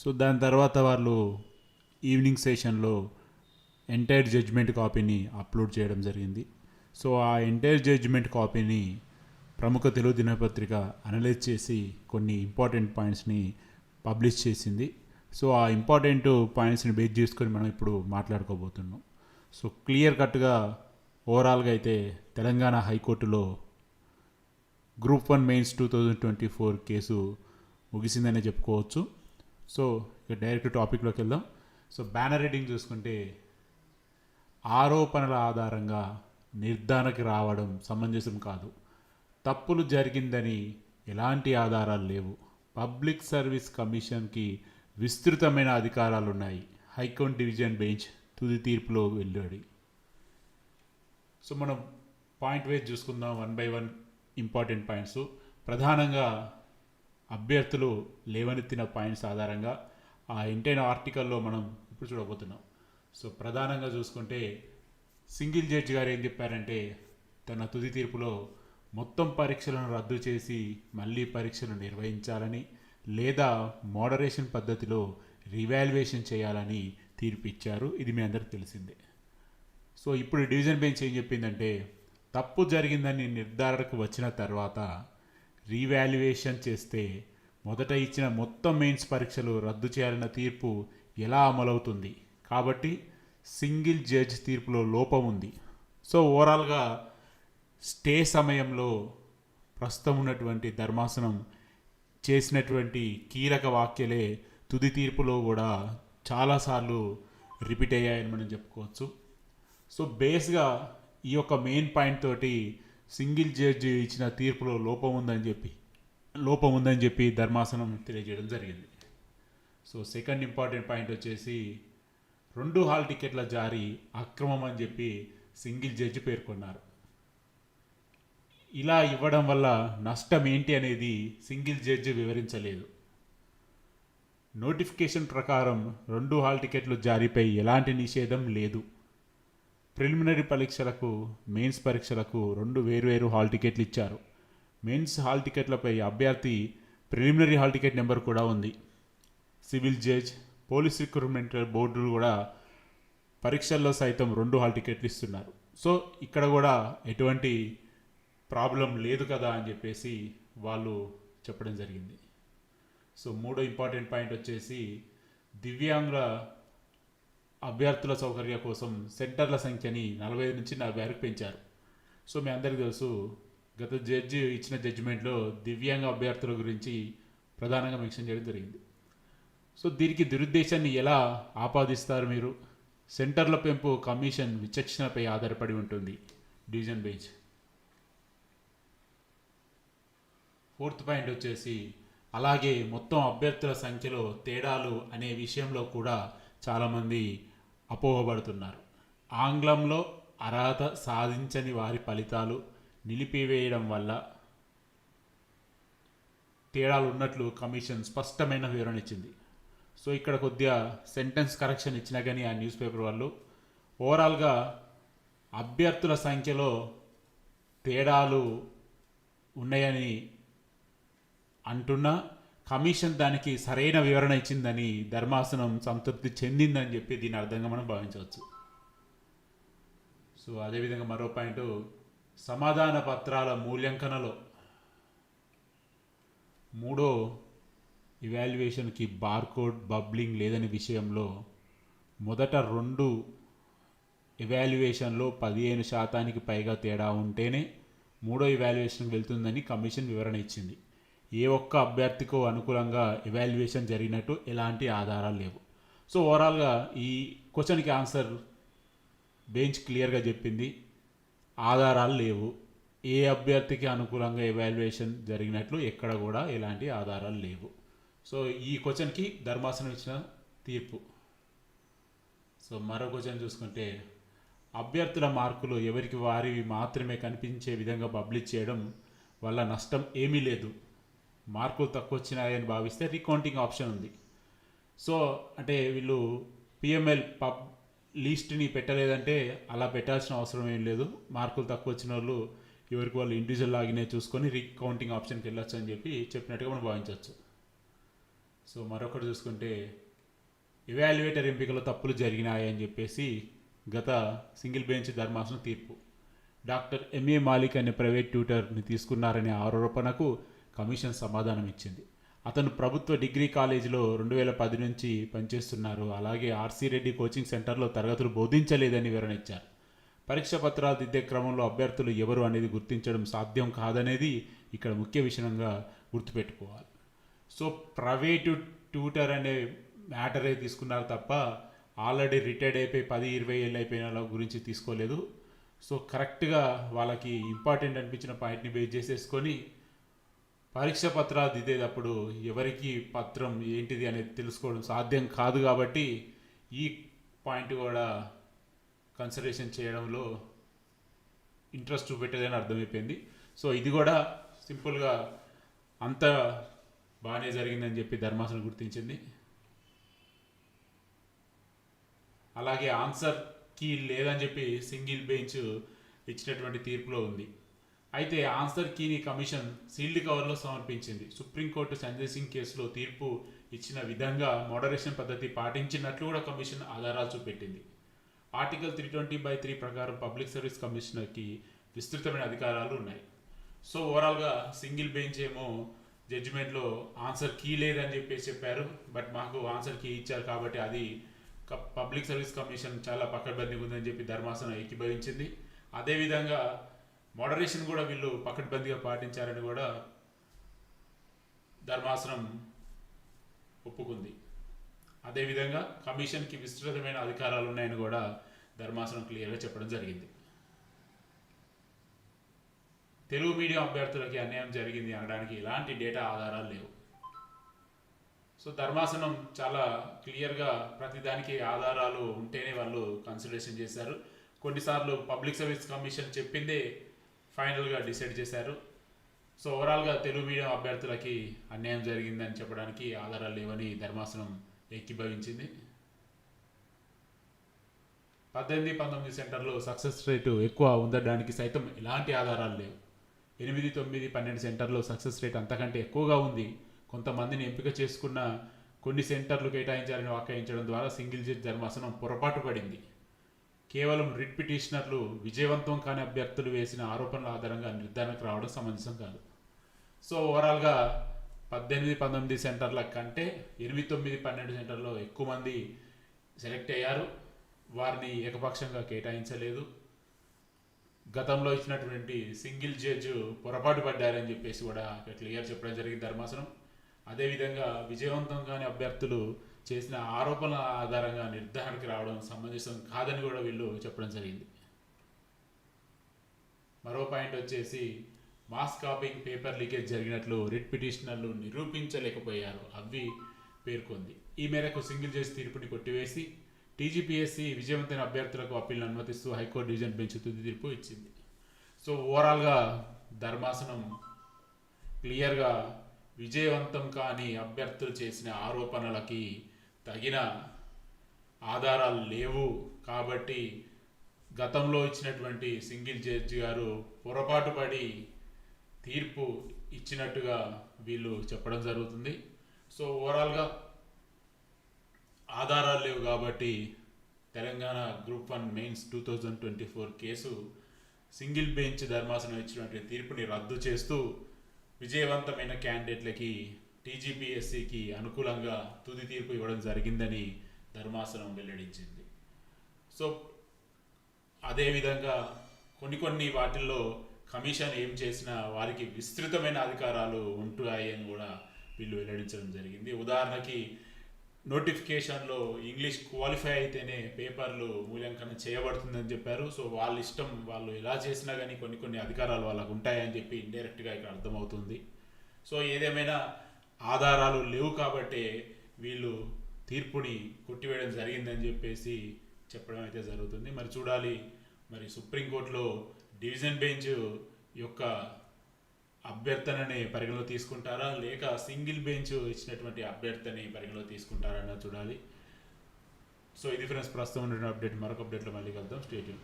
So దాని తర్వాత వాళ్ళు ఈవినింగ్ సెషన్లో ఎంటైర్ జడ్జ్మెంట్ కాపీని అప్లోడ్ చేయడం జరిగింది. సో ఆ ఎంటైర్ జడ్జ్మెంట్ కాపీని ప్రముఖ తెలుగు దినపత్రిక అనలైజ్ చేసి కొన్ని ఇంపార్టెంట్ పాయింట్స్ని పబ్లిష్ చేసింది. సో ఆ ఇంపార్టెంట్ పాయింట్స్ని బేస్ చేసుకొని మనం ఇప్పుడు మాట్లాడుకోబోతున్నాం. సో క్లియర్ కట్గా ఓవరాల్గా అయితే తెలంగాణ హైకోర్టులో గ్రూప్ 1 మెయిన్స్ 2024 కేసు ముగిసిందనే చెప్పుకోవచ్చు. సో ఇక డైరెక్ట్ టాపిక్లోకి వెళ్దాం. సో బ్యానర్ రీడింగ్ చూసుకుంటే, ఆరోపణల ఆధారంగా నిర్ధారణకి రావడం సమంజసం కాదు, తప్పులు జరిగిందని ఎలాంటి ఆధారాలు లేవు, పబ్లిక్ సర్వీస్ కమిషన్కి విస్తృతమైన అధికారాలు ఉన్నాయి, హైకోర్టు డివిజన్ బెంచ్ తుది తీర్పులో వెల్లడి. సో మనం పాయింట్ వైజ్ చూసుకుందాం, 1 by 1 ఇంపార్టెంట్ పాయింట్స్. ప్రధానంగా అభ్యర్థులు లేవనెత్తిన పాయింట్స్ ఆధారంగా ఆ ఎంటైర్ ఆర్టికల్లో మనం ఇప్పుడు చూడబోతున్నాం. సో ప్రధానంగా చూసుకుంటే సింగిల్ జడ్జి గారు ఏం చెప్పారంటే, తన తుది తీర్పులో మొత్తం పరీక్షలను రద్దు చేసి మళ్ళీ పరీక్షలు నిర్వహించాలని లేదా మోడరేషన్ పద్ధతిలో రివాల్యుయేషన్ చేయాలని తీర్పు ఇచ్చారు. ఇది మీ అందరికి తెలిసిందే. సో ఇప్పుడు డివిజన్ బెంచ్ ఏం చెప్పిందంటే, తప్పు జరిగిందని నిర్ధారణకు వచ్చిన తర్వాత రీవాల్యుయేషన్ చేస్తే మొదట ఇచ్చిన మొత్తం మెయిన్స్ పరీక్షలు రద్దు చేయాలన్న తీర్పు ఎలా అమలవుతుంది, కాబట్టి సింగిల్ జడ్జ్ తీర్పులో లోపం ఉంది. సో ఓవరాల్గా స్టే సమయంలో ప్రస్తుతం ఉన్నటువంటి ధర్మాసనం చేసినటువంటి కీలక వాక్యలే తుది తీర్పులో కూడా చాలాసార్లు రిపీట్ అయ్యాయని మనం చెప్పుకోవచ్చు. సో బేస్గా ఈ యొక్క మెయిన్ పాయింట్ తోటి సింగిల్ జడ్జి ఇచ్చిన తీర్పులో లోపం ఉందని చెప్పి ధర్మాసనం తెలియజేయడం జరిగింది. సో సెకండ్ ఇంపార్టెంట్ పాయింట్ వచ్చేసి, 2 హాల్ టికెట్ల జారీ అక్రమం అని చెప్పి సింగిల్ జడ్జి పేర్కొన్నారు. ఇలా ఇవ్వడం వల్ల నష్టం ఏంటి అనేది సింగిల్ జడ్జి వివరించలేదు. నోటిఫికేషన్ ప్రకారం 2 హాల్ టికెట్లు జారీపై ఎలాంటి నిషేధం లేదు. ప్రిలిమినరీ పరీక్షలకు, మెయిన్స్ పరీక్షలకు 2 వేర్వేరు హాల్ టికెట్లు ఇచ్చారు. మెయిన్స్ హాల్ టికెట్లపై అభ్యర్థి ప్రిలిమినరీ హాల్ టికెట్ నెంబర్ కూడా ఉంది. సివిల్ జడ్జ్, పోలీస్ రిక్రూట్మెంట్ బోర్డులు కూడా పరీక్షల్లో సైతం 2 హాల్ టికెట్లు ఇస్తున్నారు. సో ఇక్కడ కూడా ఎటువంటి ప్రాబ్లం లేదు కదా అని చెప్పేసి వాళ్ళు చెప్పడం జరిగింది. సో మూడో ఇంపార్టెంట్ పాయింట్ వచ్చేసి, దివ్యాంగుల అభ్యర్థుల సౌకర్య కోసం సెంటర్ల సంఖ్యని 45 నుంచి 46కు పెంచారు. సో మీ అందరికీ తెలుసు, గత జడ్జి ఇచ్చిన జడ్జిమెంట్లో దివ్యాంగ అభ్యర్థుల గురించి ప్రధానంగా మెన్షన్ చేయడం జరిగింది. సో దీనికి దురుద్దేశాన్ని ఎలా ఆపాదిస్తారు మీరు? సెంటర్ల పెంపు కమిషన్ విచక్షణపై ఆధారపడి ఉంటుంది. Division bench. ఫోర్త్ పాయింట్ వచ్చేసి, అలాగే మొత్తం అభ్యర్థుల సంఖ్యలో తేడాలు అనే విషయంలో కూడా చాలామంది అపోహపడుతున్నారు. ఆంగ్లంలో అర్హత సాధించని వారి ఫలితాలు నిలిపివేయడం వల్ల తేడాలు ఉన్నట్లు కమిషన్ స్పష్టమైన వివరణ ఇచ్చింది. సో ఇక్కడ కొద్దిగా సెంటెన్స్ కరెక్షన్ ఇచ్చినా కానీ ఆ న్యూస్ పేపర్ వాళ్ళు ఓవరాల్గా అభ్యర్థుల సంఖ్యలో తేడాలు ఉన్నాయని అంటున్నా, కమిషన్ దానికి సరైన వివరణ ఇచ్చిందని ధర్మాసనం సంతృప్తి చెందిందని చెప్పి దీని అర్థంగా మనం భావించవచ్చు. సో అదేవిధంగా మరో పాయింట్, సమాధాన పత్రాల మూల్యాంకనలో 3వ ఇవాల్యుయేషన్కి బార్కోడ్ బబ్లింగ్ లేదని విషయంలో మొదట 2 ఇవాల్యుయేషన్లో 15% పైగా తేడా ఉంటేనే 3వ ఇవాల్యుయేషన్కి వెళ్తుందని కమిషన్ వివరణ ఇచ్చింది. ఏ ఒక్క అభ్యర్థికో అనుకూలంగా ఎవాల్యుయేషన్ జరిగినట్టు ఎలాంటి ఆధారాలు లేవు. సో ఓవరాల్గా ఈ క్వశ్చన్కి ఆన్సర్ బెంచ్ క్లియర్గా చెప్పింది, ఆధారాలు లేవు. ఏ అభ్యర్థికి అనుకూలంగా ఎవాల్యుయేషన్ జరిగినట్లు ఎక్కడ కూడా ఎలాంటి ఆధారాలు లేవు. సో ఈ క్వశ్చన్కి ధర్మాసనం ఇచ్చిన తీర్పు. సో మరో క్వశ్చన్ చూసుకుంటే, అభ్యర్థుల మార్కులు ఎవరికి వారివి మాత్రమే కనిపించే విధంగా పబ్లిష్ చేయడం వల్ల నష్టం ఏమీ లేదు. మార్కులు తక్కువ వచ్చినాయని భావిస్తే రీకౌంటింగ్ ఆప్షన్ ఉంది. సో అంటే వీళ్ళు పిఎంఎల్ లిస్ట్ని పెట్టలేదంటే అలా పెట్టాల్సిన అవసరం ఏం లేదు. మార్కులు తక్కువ వచ్చిన వాళ్ళు ఎవరికి వాళ్ళు ఇండివిజువల్ లాగినే చూసుకొని రీకౌంటింగ్ ఆప్షన్కి వెళ్ళొచ్చు అని చెప్పి చెప్పినట్టుగా మనం భావించవచ్చు. సో మరొకటి చూసుకుంటే ఇవాల్యుయేటర్ ఎంపికలో తప్పులు జరిగినాయని చెప్పేసి గత సింగిల్ బెంచ్ ధర్మాసనం తీర్పు. డాక్టర్ ఎంఏ మాలిక్ అనే ప్రైవేట్ ట్యూటర్ని తీసుకున్నారనే ఆరోపణకు కమిషన్ సమాధానం ఇచ్చింది. అతను ప్రభుత్వ డిగ్రీ కాలేజీలో 2010 నుంచి పనిచేస్తున్నారు. అలాగే ఆర్సీ రెడ్డి కోచింగ్ సెంటర్లో తరగతులు బోధించలేదని వివరణ ఇచ్చారు. పరీక్ష పత్రాలు దిద్దే క్రమంలో అభ్యర్థులు ఎవరు అనేది గుర్తించడం సాధ్యం కాదనేది ఇక్కడ ముఖ్య విషయంగా గుర్తుపెట్టుకోవాలి. సో ప్రైవేటు ట్యూటర్ అనే మ్యాటరే తీసుకున్నారు తప్ప ఆల్రెడీ రిటైర్డ్ అయిపోయి 10-20 ఏళ్ళు అయిపోయిన వాళ్ళ గురించి తీసుకోలేదు. సో కరెక్ట్గా వాళ్ళకి ఇంపార్టెంట్ అనిపించిన పాయింట్ని బేస్ చేసేసుకొని పరీక్ష పత్రాలు దిద్దేటప్పుడు ఎవరికి పత్రం ఏంటిది అనేది తెలుసుకోవడం సాధ్యం కాదు కాబట్టి ఈ పాయింట్ కూడా కన్సిడరేషన్ చేయడంలో ఇంట్రెస్ట్ చూపెట్టేదని అర్థమైపోయింది. సో ఇది కూడా సింపుల్గా అంత బాగానే జరిగిందని చెప్పి ధర్మాసనం గుర్తించింది. అలాగే ఆన్సర్ కీ లేదని చెప్పి సింగిల్ బెంచ్ ఇచ్చినటువంటి తీర్పులో ఉంది. అయితే ఆన్సర్ కీని కమిషన్ సీల్డ్ కవర్లో సమర్పించింది. సుప్రీంకోర్టు సంజయ్ సింగ్ కేసులో తీర్పు ఇచ్చిన విధంగా మోడరేషన్ పద్ధతి పాటించినట్లు కూడా కమిషన్ ఆధారాలు చూపెట్టింది. ఆర్టికల్ 320/3 ప్రకారం పబ్లిక్ సర్వీస్ కమిషనర్కి విస్తృతమైన అధికారాలు ఉన్నాయి. సో ఓవరాల్గా సింగిల్ బెంచ్ ఏమో జడ్జిమెంట్లో ఆన్సర్ కీ లేదని చెప్పేసి చెప్పారు. బట్ మాకు ఆన్సర్ కీ ఇచ్చారు కాబట్టి అది పబ్లిక్ సర్వీస్ కమిషన్ చాలా పకడ్బందీగా ఉందని చెప్పి ధర్మాసనం ఏకీభవించింది. అదేవిధంగా మోడరేషన్ కూడా వీళ్ళు పకడ్బందీగా పాటించారని కూడా ధర్మాసనం ఒప్పుకుంది. అదేవిధంగా కమిషన్కి విస్తృతమైన అధికారాలు ఉన్నాయని కూడా ధర్మాసనం క్లియర్గా చెప్పడం జరిగింది. తెలుగు మీడియం అభ్యర్థులకి అన్యాయం జరిగింది అనడానికి ఎలాంటి డేటా ఆధారాలు లేవు. సో ధర్మాసనం చాలా క్లియర్గా ప్రతిదానికి ఆధారాలు ఉంటేనే వాళ్ళు కన్సిడరేషన్ చేశారు. కొన్నిసార్లు పబ్లిక్ సర్వీస్ కమిషన్ చెప్పిందే ఫైనల్గా డిసైడ్ చేశారు. సో ఓవరాల్గా తెలుగు మీడియం అభ్యర్థులకి అన్యాయం జరిగిందని చెప్పడానికి ఆధారాలు లేవని ధర్మాసనం ఏకీభవించింది. 18-19 సెంటర్లో సక్సెస్ రేటు ఎక్కువ ఉండడానికి సైతం ఎలాంటి ఆధారాలు లేవు. 8, 9, 12 సెంటర్లో సక్సెస్ రేట్ అంతకంటే ఎక్కువగా ఉంది. కొంతమందిని ఎంపిక చేసుకున్న కొన్ని సెంటర్లు కేటాయించాలని వ్యాఖ్యానించడం ద్వారా సింగిల్ జడ్జి ధర్మాసనం పొరపాటు పడింది. కేవలం రిట్ పిటిషనర్లు విజయవంతం కాని అభ్యర్థులు వేసిన ఆరోపణల ఆధారంగా నిర్ధారణకు రావడం సమంజసం కాదు. సో ఓవరాల్గా 18-19 సెంటర్ల కంటే 8, 9, 12 సెంటర్లో ఎక్కువ మంది సెలెక్ట్ అయ్యారు. వారిని ఏకపక్షంగా కేటాయించలేదు. గతంలో ఇచ్చినటువంటి సింగిల్ జడ్జి పొరపాటు పడ్డారని చెప్పేసి కూడా క్లియర్ చెప్పడం జరిగింది ధర్మాసనం. అదేవిధంగా విజయవంతం కాని అభ్యర్థులు చేసిన ఆరోపణల ఆధారంగా నిర్ధారణకి రావడం సమంజసం కాదని కూడా వీళ్ళు చెప్పడం జరిగింది. మరో పాయింట్ వచ్చేసి మాస్ కాపింగ్, పేపర్ లీకేజ్ జరిగినట్లు రిట్ పిటిషనర్లు నిరూపించలేకపోయారు అవి పేర్కొంది. ఈ మేరకు సింగిల్ జడ్జి తీర్పుని కొట్టివేసి టీజీపీఎస్సీ విజయవంతమైన అభ్యర్థులకు అప్పీల్ను అనుమతిస్తూ హైకోర్టు డివిజన్ బెంచ్ తుది తీర్పు ఇచ్చింది. సో ఓవరాల్గా ధర్మాసనం క్లియర్గా విజయవంతం కాని అభ్యర్థులు చేసిన ఆరోపణలకి తగిన ఆధారాలు లేవు కాబట్టి గతంలో ఇచ్చినటువంటి సింగిల్ జడ్జి గారు పొరపాటు పడి తీర్పు ఇచ్చినట్టుగా వీళ్ళు చెప్పడం జరుగుతుంది. సో ఓవరాల్గా ఆధారాలు లేవు కాబట్టి Telangana group 1 mains 2024 case single bench ధర్మాసనం ఇచ్చినటువంటి తీర్పుని రద్దు చేస్తూ విజయవంతమైన క్యాండిడేట్లకి టీజీపీఎస్సీకి అనుకూలంగా తుది తీర్పు ఇవ్వడం జరిగిందని ధర్మాసనం వెల్లడించింది. సో అదేవిధంగా కొన్ని వాటిల్లో కమిషన్ ఏం చేసినా వారికి విస్తృతమైన అధికారాలు ఉంటాయని కూడా వీళ్ళు వెల్లడించడం జరిగింది. ఉదాహరణకి నోటిఫికేషన్లో ఇంగ్లీష్ క్వాలిఫై అయితేనే పేపర్లు మూల్యాంకనం చేయబడుతుందని చెప్పారు. సో వాళ్ళ ఇష్టం, వాళ్ళు ఎలా చేసినా కానీ కొన్ని అధికారాలు వాళ్ళకు ఉంటాయని చెప్పి ఇండైరెక్ట్గా ఇక్కడ అర్థమవుతుంది. సో ఏదేమైనా ఆధారాలు లేవు కాబట్టి వీళ్ళు తీర్పుని కొట్టివేయడం జరిగిందని చెప్పేసి చెప్పడం అయితే జరుగుతుంది. మరి చూడాలి, మరి సుప్రీంకోర్టులో డివిజన్ బెంచ్ యొక్క అభ్యర్థనని పరిగణలో తీసుకుంటారా లేక సింగిల్ బెంచ్ ఇచ్చినటువంటి అభ్యర్థని పరిగణలో తీసుకుంటారా అన్నది చూడాలి. సో ఇది ఫ్రెండ్స్ ప్రస్తుతం ఉన్న అప్డేట్. మరొక అప్డేట్లో మళ్ళీ కలుద్దాం. Stay tune.